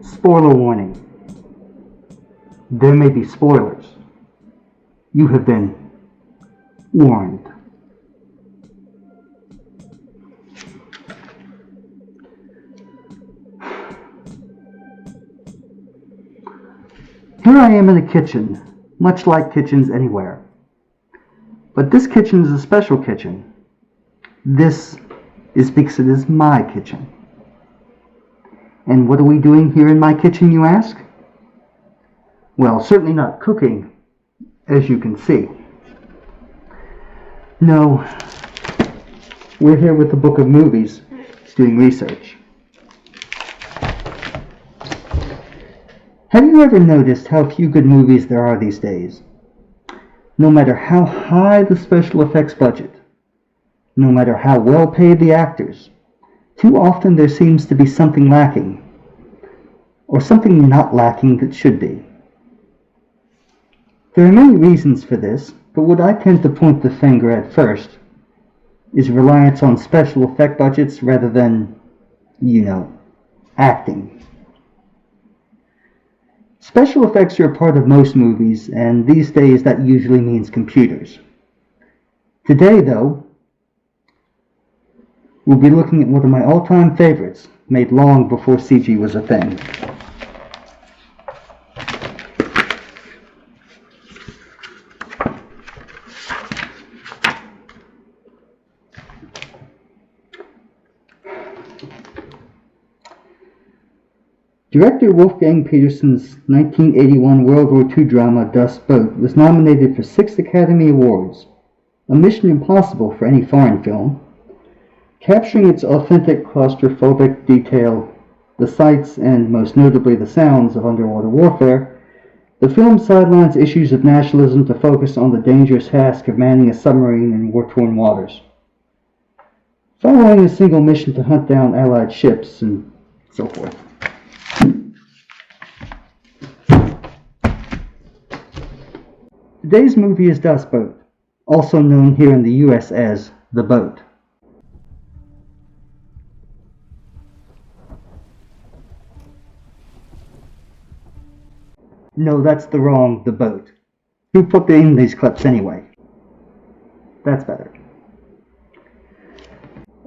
Spoiler warning. There may be spoilers. You have been warned. Here I am in a kitchen, much like kitchens anywhere. But this kitchen is a special kitchen. This is because it is my kitchen. And what are we doing here in my kitchen, you ask? Well, certainly not cooking, as you can see. No, we're here with the book of movies, doing research. Have you ever noticed how few good movies there are these days? No matter how high the special effects budget, no matter how well paid the actors, too often there seems to be something lacking, or something not lacking that should be. There are many reasons for this, but what I tend to point the finger at first is reliance on special effect budgets rather than, acting. Special effects are a part of most movies, and these days that usually means computers. Today, though, we'll be looking at one of my all-time favorites, made long before CG was a thing. Director Wolfgang Petersen's 1981 World War II drama Dust Boat was nominated for 6 Academy Awards, a mission impossible for any foreign film. Capturing its authentic claustrophobic detail, the sights, and most notably the sounds of underwater warfare, the film sidelines issues of nationalism to focus on the dangerous task of manning a submarine in war-torn waters. Following a single mission to hunt down Allied ships and so forth. Today's movie is Dust Boat, also known here in the US as The Boat. No, that's the wrong The Boat. Who put in these clips anyway? That's better.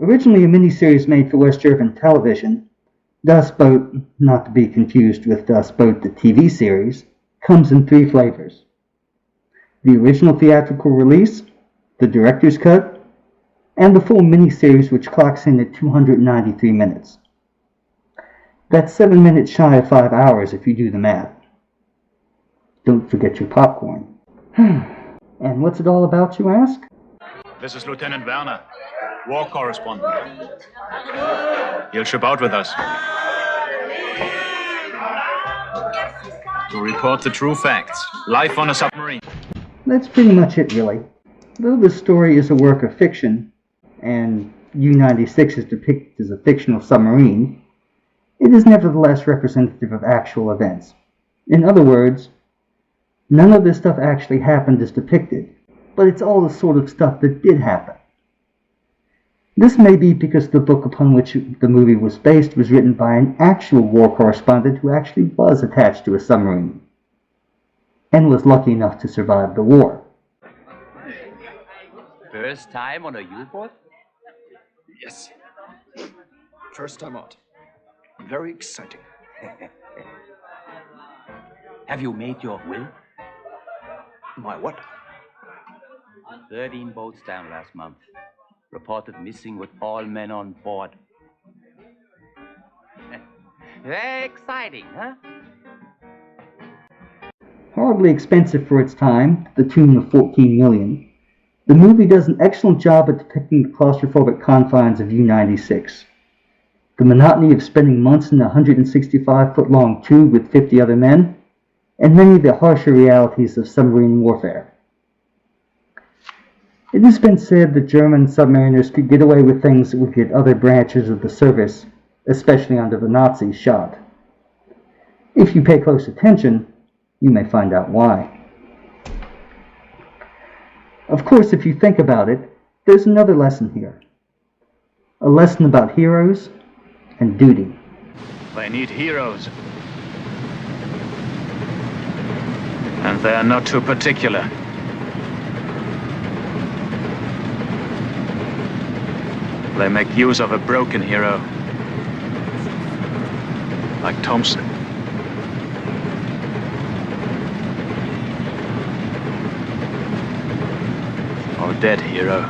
Originally a miniseries made for West German television, Dust Boat, not to be confused with Dust Boat the TV series, comes in 3 flavors. The original theatrical release, the director's cut, and the full miniseries which clocks in at 293 minutes. That's 7 minutes shy of 5 hours if you do the math. Don't forget your popcorn. And what's it all about, you ask? This is Lieutenant Werner, war correspondent. He'll ship out with us to report the true facts, life on a submarine. That's pretty much it, really. Though the story is a work of fiction, and U-96 is depicted as a fictional submarine, it is nevertheless representative of actual events. In other words, none of this stuff actually happened as depicted, but it's all the sort of stuff that did happen. This may be because the book upon which the movie was based was written by an actual war correspondent who actually was attached to a submarine, and was lucky enough to survive the war. First time on a U-boat? Yes. First time out. Very exciting. Have you made your will? My what? 13 boats down last month. Reported missing with all men on board. Very exciting, huh? Horribly expensive for its time, to the tune of $14 million, the movie does an excellent job at depicting the claustrophobic confines of U-96. The monotony of spending months in a 165-foot-long tube with 50 other men, and many of the harsher realities of submarine warfare. It has been said that German submariners could get away with things that would get other branches of the service, especially under the Nazis, shot. If you pay close attention, you may find out why. Of course, if you think about it, there's another lesson here. A lesson about heroes and duty. They need heroes. And they are not too particular. They make use of a broken hero. Like Thompson. Or a dead hero.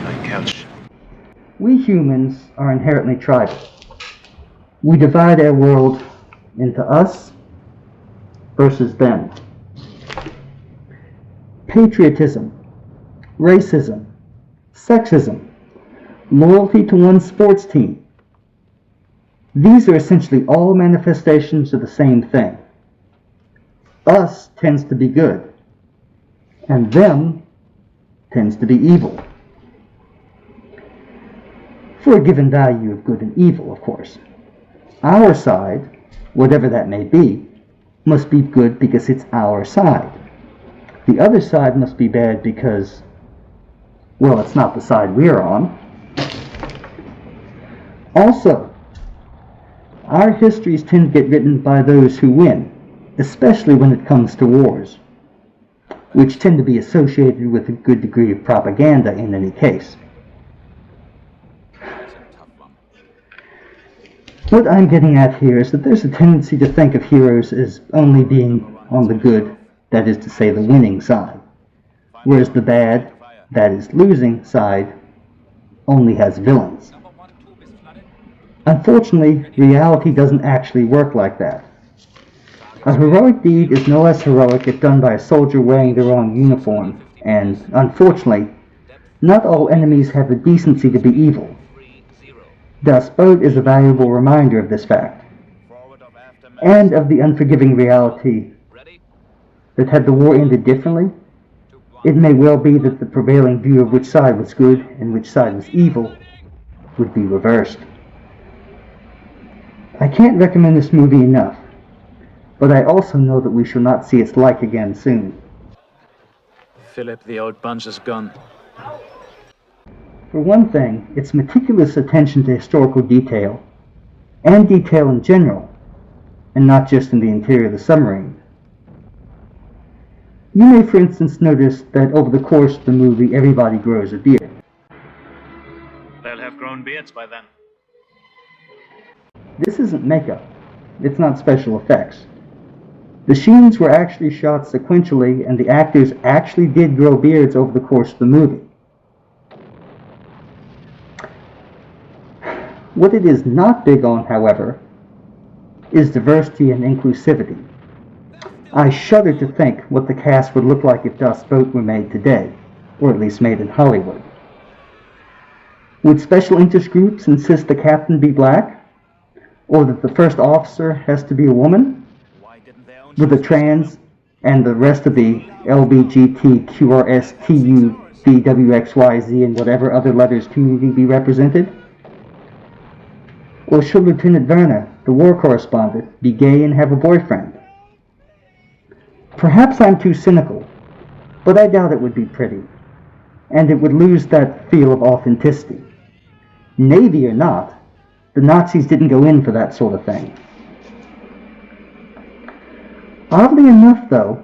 Like Couch. We humans are inherently tribal. We divide our world into us versus them. Patriotism, racism, sexism, loyalty to one's sports team. These are essentially all manifestations of the same thing. Us tends to be good, and them tends to be evil. For a given value of good and evil, of course. Our side, whatever that may be, must be good because it's our side. The other side must be bad because, well, it's not the side we're on. Also, our histories tend to get written by those who win, especially when it comes to wars, which tend to be associated with a good degree of propaganda in any case. What I'm getting at here is that there's a tendency to think of heroes as only being on the good, that is to say the winning side, whereas the bad, that is losing side, only has villains. Unfortunately, reality doesn't actually work like that. A heroic deed is no less heroic if done by a soldier wearing the wrong uniform, and, unfortunately, not all enemies have the decency to be evil. Das Boot is a valuable reminder of this fact, and of the unforgiving reality that had the war ended differently, it may well be that the prevailing view of which side was good and which side was evil would be reversed. I can't recommend this movie enough, but I also know that we shall not see its like again soon. Philip, the old bunch is gone. For one thing, its meticulous attention to historical detail, and detail in general, and not just in the interior of the submarine. You may, for instance, notice that over the course of the movie, everybody grows a beard. They'll have grown beards by then. This isn't makeup. It's not special effects. The scenes were actually shot sequentially, and the actors actually did grow beards over the course of the movie. What it is not big on, however, is diversity and inclusivity. I shudder to think what the cast would look like if Das Boot were made today, or at least made in Hollywood. Would special interest groups insist the captain be black? Or that the first officer has to be a woman? Would the trans and the rest of the LBGTQRSTUVWXYZ and whatever other letters community be represented? Or should Lieutenant Werner, the war correspondent, be gay and have a boyfriend? Perhaps I'm too cynical, but I doubt it would be pretty, and it would lose that feel of authenticity. Navy or not, the Nazis didn't go in for that sort of thing. Oddly enough, though,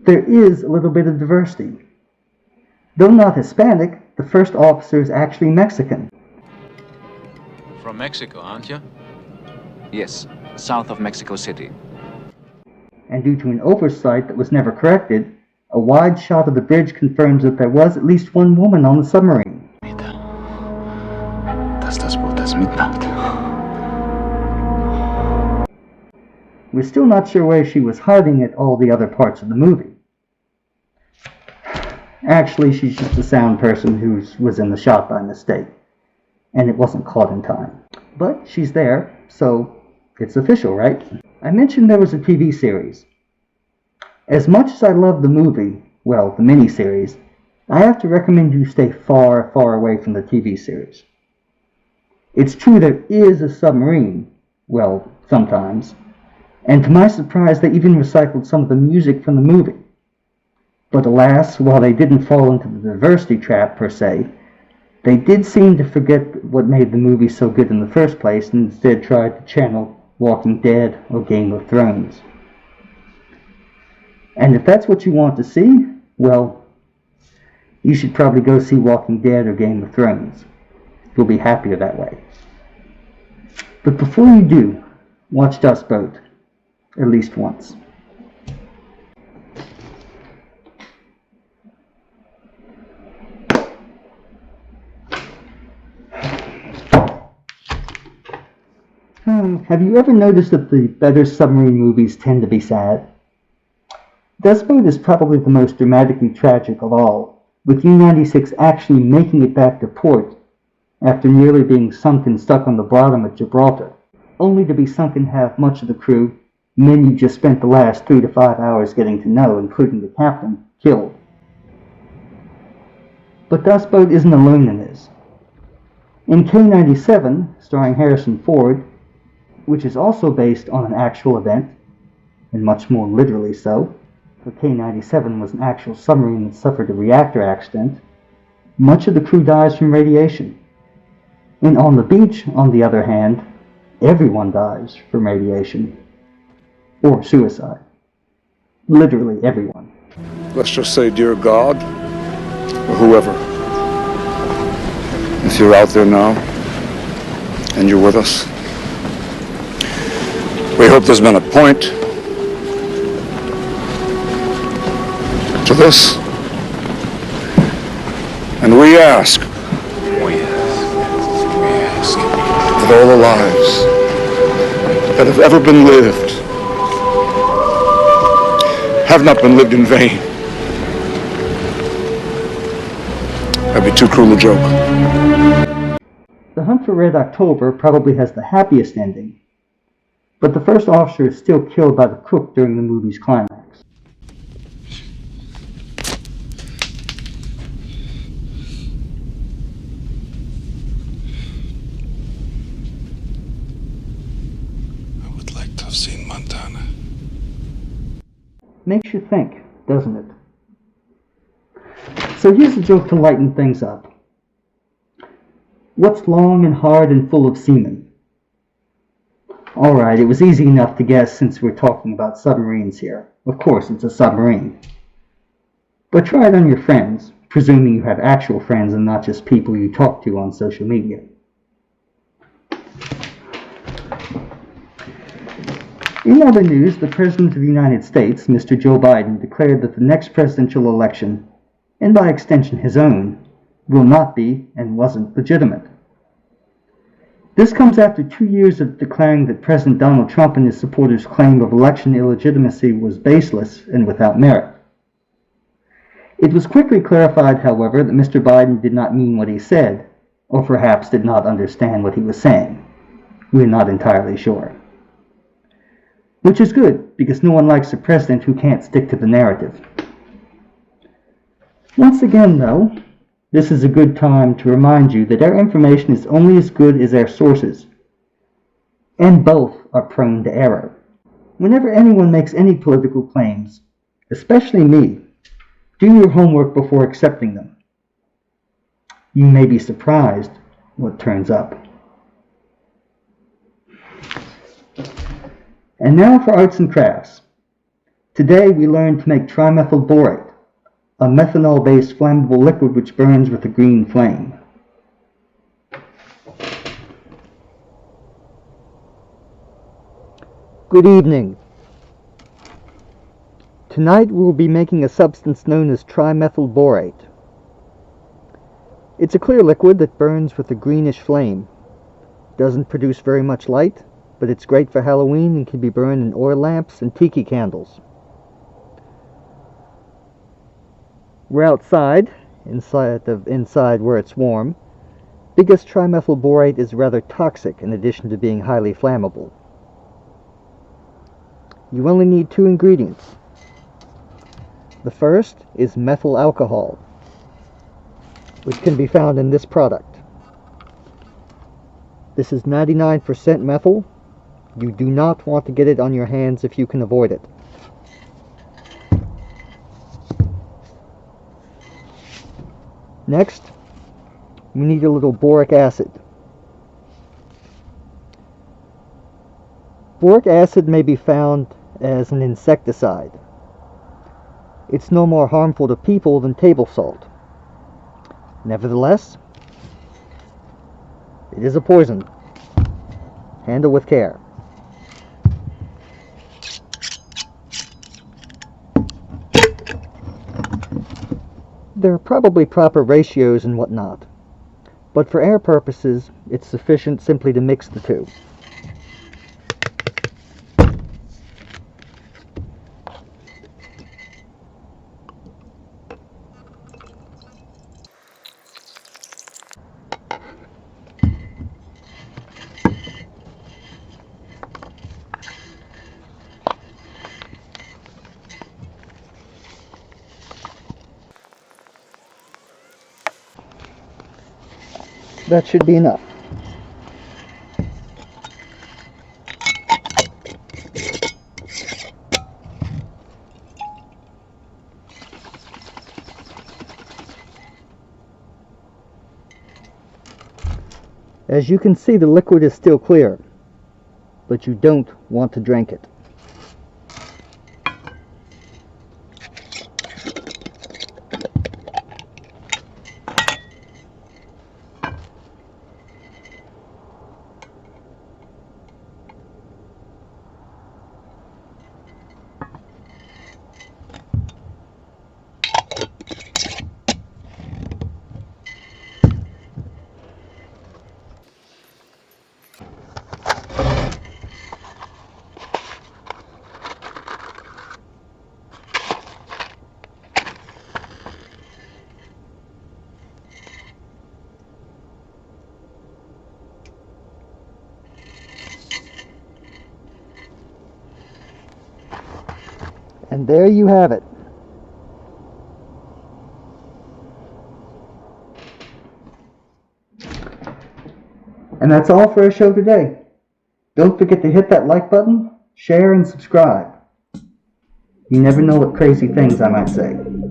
there is a little bit of diversity. Though not Hispanic, the first officer is actually Mexican. From Mexico, aren't you? Yes, south of Mexico City. And due to an oversight that was never corrected, a wide shot of the bridge confirms that there was at least one woman on the submarine. Das Boot ist Mitnacht. We're still not sure where she was hiding at all the other parts of the movie. Actually, she's just a sound person who was in the shot by mistake, and it wasn't caught in time. But she's there, so it's official, right? I mentioned there was a TV series. As much as I love the movie, well, the miniseries, I have to recommend you stay far, far away from the TV series. It's true there is a submarine, well, sometimes, and to my surprise they even recycled some of the music from the movie. But alas, while they didn't fall into the diversity trap per se, they did seem to forget what made the movie so good in the first place and instead tried to channel Walking Dead or Game of Thrones. And if that's what you want to see, well, you should probably go see Walking Dead or Game of Thrones. You'll be happier that way. But before you do, watch Dust Boat at least once. Have you ever noticed that the better submarine movies tend to be sad? Dust Boat is probably the most dramatically tragic of all, with U-96 actually making it back to port after nearly being sunk and stuck on the bottom at Gibraltar, only to be sunk and have much of the crew, men you just spent the last 3 to 5 hours getting to know, including the captain, killed. But Dust Boat isn't alone in this. In K-97, starring Harrison Ford, which is also based on an actual event, and much more literally so, the K-97 was an actual submarine that suffered a reactor accident, much of the crew dies from radiation. And on the beach, on the other hand, everyone dies from radiation. Or suicide. Literally everyone. Let's just say, dear God, or whoever, if you're out there now, and you're with us, we hope there's been a point to this, and we ask that all the lives that have ever been lived have not been lived in vain. That'd be too cruel a joke. The Hunt for Red October probably has the happiest ending, but the first officer is still killed by the cook during the movie's climax. I would like to have seen Montana. Makes you think, doesn't it? So here's a joke to lighten things up. What's long and hard and full of semen? Alright, it was easy enough to guess since we're talking about submarines here. Of course, it's a submarine. But try it on your friends, presuming you have actual friends and not just people you talk to on social media. In other news, the President of the United States, Mr. Joe Biden, declared that the next presidential election, and by extension his own, will not be and wasn't legitimate. This comes after 2 years of declaring that President Donald Trump and his supporters' claim of election illegitimacy was baseless and without merit. It was quickly clarified, however, that Mr. Biden did not mean what he said, or perhaps did not understand what he was saying. We're not entirely sure. Which is good, because no one likes a president who can't stick to the narrative. Once again, though, this is a good time to remind you that our information is only as good as our sources, and both are prone to error. Whenever anyone makes any political claims, especially me, do your homework before accepting them. You may be surprised what turns up. And now for arts and crafts. Today we learned to make trimethylborate, a methanol-based flammable liquid which burns with a green flame. Good evening. Tonight we will be making a substance known as trimethylborate. It's a clear liquid that burns with a greenish flame. Doesn't produce very much light, but it's great for Halloween and can be burned in oil lamps and tiki candles. We're outside, inside where it's warm, because trimethylborate is rather toxic in addition to being highly flammable. You only need 2 ingredients: The first is methyl alcohol, which can be found in this product. This is 99% methyl. You do not want to get it on your hands if you can avoid it. Next, we need a little boric acid. Boric acid may be found as an insecticide. It's no more harmful to people than table salt. Nevertheless, it is a poison. Handle with care. There are probably proper ratios and whatnot, but for air purposes, it's sufficient simply to mix the two. That should be enough. As you can see, the liquid is still clear, but you don't want to drink it. And there you have it. And that's all for our show today. Don't forget to hit that like button, share, and subscribe. You never know what crazy things I might say.